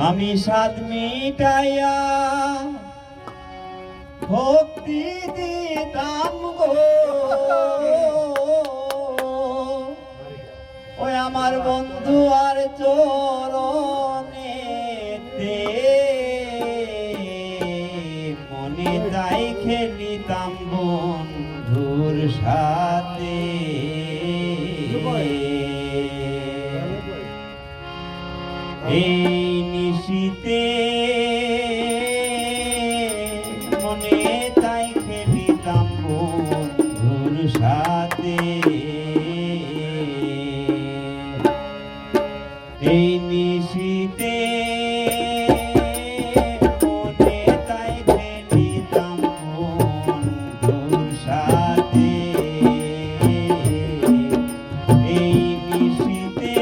আমি সাদ মিটাইয়া ভক্তি দিতাম গো, ওই আমার বন্ধু আর চরণেতে মনে যাই খেলিতাম বন্ধুর সাথে। এই নিশীতে মনে তাই খেলিতাম বন্ধুর সাথে। এই নিশীতে মনে তাই খেলিতাম বন্ধুর সাথে। এই নিশীতে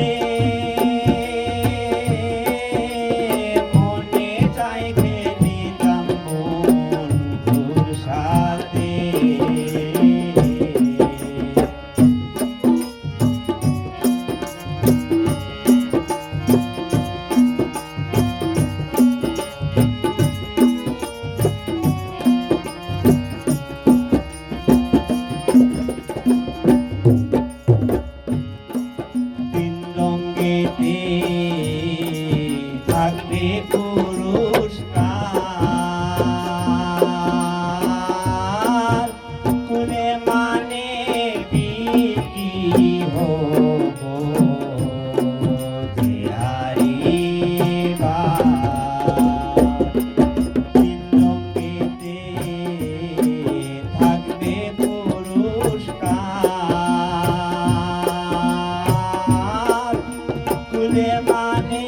থাকবে পুরস্কার, কুলে মানে বিকি হব থাকবে পুরস্কার, কুলে মানে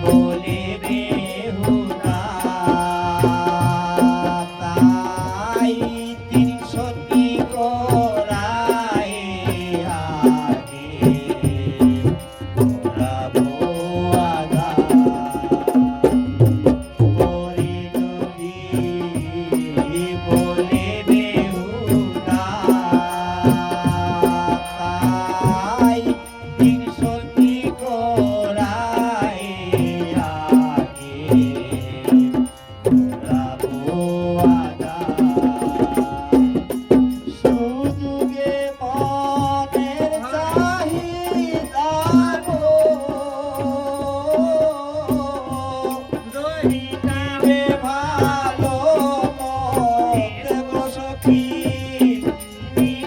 বলে বেহুদা তাই তিনি সত্যি করায় আগে করাবো আগা। বলে বেহুদা তাই তিনি সত্যি করায় আগে করাবো আগা। সুযোগে মনের চাহিদা গো দিবে ভালো মত গো সখী,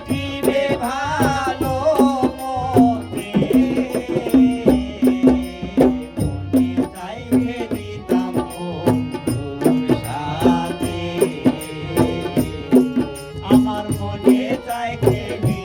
দিবে ভালো মতে মনে চাই খেলিতাম বন্ধুর সাথে। আমার মনে চাই খেলি